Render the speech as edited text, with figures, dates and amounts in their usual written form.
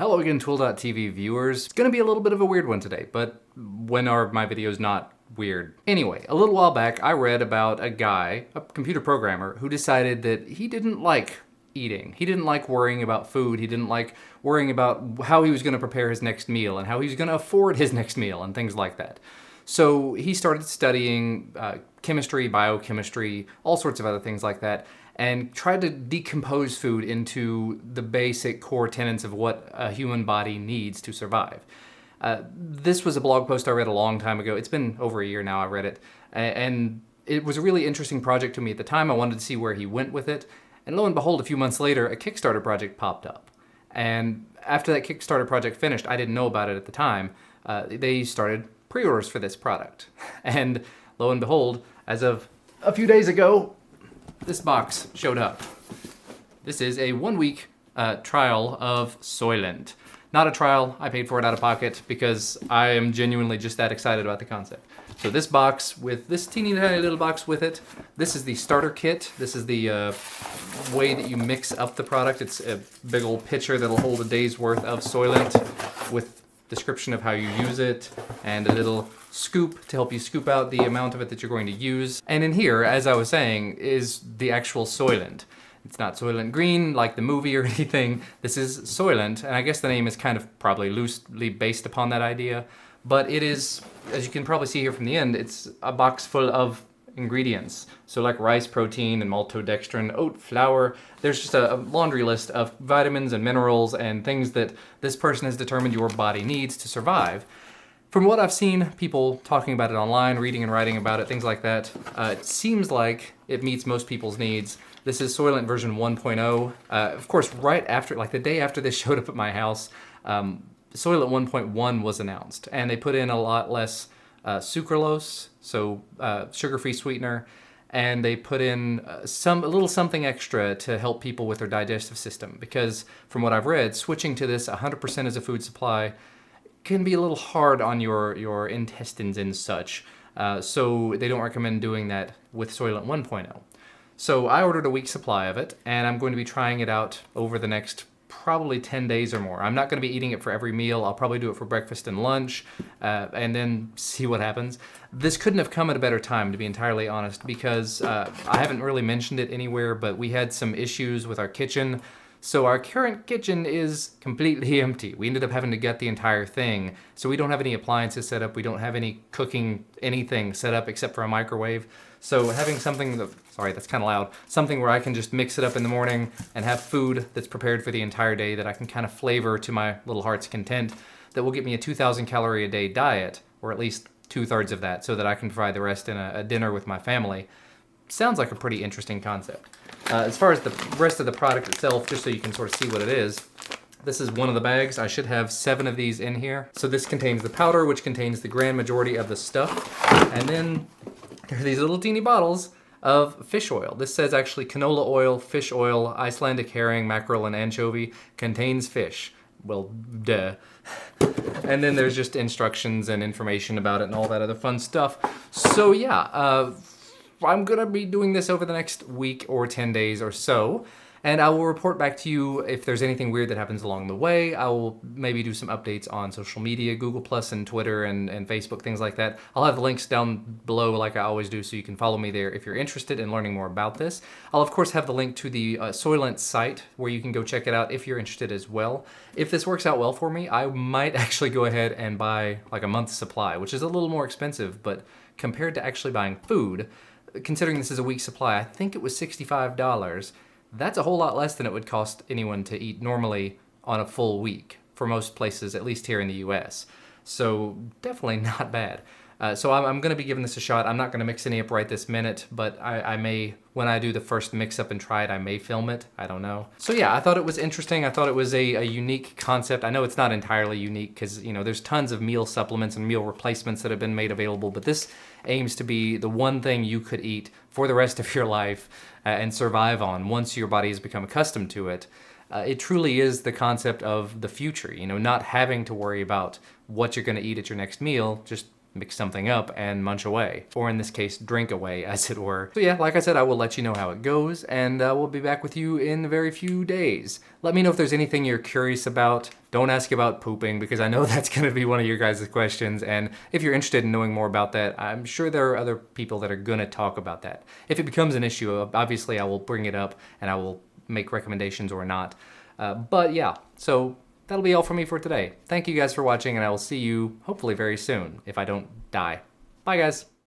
Hello again, Tool.tv viewers. It's gonna be a little bit of a weird one today, but when are my videos not weird? Anyway, a little while back I read about a guy, a computer programmer, who decided that he didn't like eating. He didn't like worrying about food. He didn't like worrying about how he was gonna prepare his next meal and how he was gonna afford his next meal and things like that. So he started studying chemistry, biochemistry, all sorts of other things like that, and tried to decompose food into the basic core tenets of what a human body needs to survive. This was a blog post I read a long time ago. It's been over a year now I read it, and it was a really interesting project to me at the time. I wanted to see where he went with it, and lo and behold, a few months later, a Kickstarter project popped up. And after that Kickstarter project finished, I didn't know about it at the time, they started pre-orders for this product. And lo and behold, as of a few days ago, this box showed up. This is a 1-week trial of Soylent. Not a trial, I paid for it out of pocket because I am genuinely just that excited about the concept. So this box with this teeny tiny little box with it, this is the starter kit. This is the way that you mix up the product. It's a big old pitcher that'll hold a day's worth of Soylent with description of how you use it and a little scoop to help you scoop out the amount of it that you're going to use. And in here, as I was saying, is the actual Soylent. It's not Soylent Green like the movie or anything. This is Soylent, and I guess the name is kind of probably loosely based upon that idea. But it is, as you can probably see here from the end, it's a box full of ingredients. So like rice protein and maltodextrin, oat flour. There's just a laundry list of vitamins and minerals and things that this person has determined your body needs to survive. From what I've seen, people talking about it online, reading and writing about it, things like that, it seems like it meets most people's needs. This is Soylent version 1.0. Of course, right after, like the day after this showed up at my house, Soylent 1.1 was announced, and they put in a lot less sucralose, so sugar-free sweetener, and they put in a little something extra to help people with their digestive system, because from what I've read, switching to this 100% as a food supply can be a little hard on your intestines and such, so they don't recommend doing that with Soylent 1.0. So I ordered a week's supply of it, and I'm going to be trying it out over the next probably 10 days or more. I'm not going to be eating it for every meal. I'll probably do it for breakfast and lunch, and then see what happens. This couldn't have come at a better time, to be entirely honest, because I haven't really mentioned it anywhere, but we had some issues with our kitchen. So our current kitchen is completely empty. We ended up having to gut the entire thing. So we don't have any appliances set up. We don't have any cooking anything set up except for a microwave. So having something that, sorry, that's kind of loud, something where I can just mix it up in the morning and have food that's prepared for the entire day that I can kind of flavor to my little heart's content, that will get me a 2,000 calorie a day diet, or at least 2/3 of that, so that I can provide the rest in a dinner with my family. Sounds like a pretty interesting concept. As far as the rest of the product itself, just so you can sort of see what it is, this is one of the bags. I should have 7 of these in here. So this contains the powder, which contains the grand majority of the stuff. And then there are these little teeny bottles of fish oil. This says actually canola oil, fish oil, Icelandic herring, mackerel, and anchovy, contains fish. Well, duh. And then there's just instructions and information about it and all that other fun stuff. So yeah, I'm gonna be doing this over the next week or 10 days or so, and I will report back to you if there's anything weird that happens along the way. I will maybe do some updates on social media, Google Plus and Twitter and Facebook, things like that. I'll have links down below like I always do, so you can follow me there if you're interested in learning more about this. I'll of course have the link to the Soylent site where you can go check it out if you're interested as well. If this works out well for me, I might actually go ahead and buy like a month's supply, which is a little more expensive, but compared to actually buying food, considering this is a week's supply, I think it was $65. That's a whole lot less than it would cost anyone to eat normally on a full week for most places, at least here in the US. So definitely not bad. So I'm going to be giving this a shot. I'm not going to mix any up right this minute, but I may, when I do the first mix up and try it, I may film it. I don't know. So yeah, I thought it was interesting. I thought it was a unique concept. I know it's not entirely unique because, you know, there's tons of meal supplements and meal replacements that have been made available, but this aims to be the one thing you could eat for the rest of your life and survive on once your body has become accustomed to it. It truly is the concept of the future, you know, not having to worry about what you're going to eat at your next meal, just mix something up and munch away, or in this case, drink away, as it were. So yeah, like I said, I will let you know how it goes, and we'll be back with you in a very few days. Let me know if there's anything you're curious about. Don't ask about pooping, because I know that's going to be one of your guys' questions, and if you're interested in knowing more about that, I'm sure there are other people that are going to talk about that. If it becomes an issue, obviously I will bring it up and I will make recommendations or not. But yeah, so that'll be all for me for today. Thank you guys for watching, and I will see you hopefully very soon, if I don't die. Bye guys!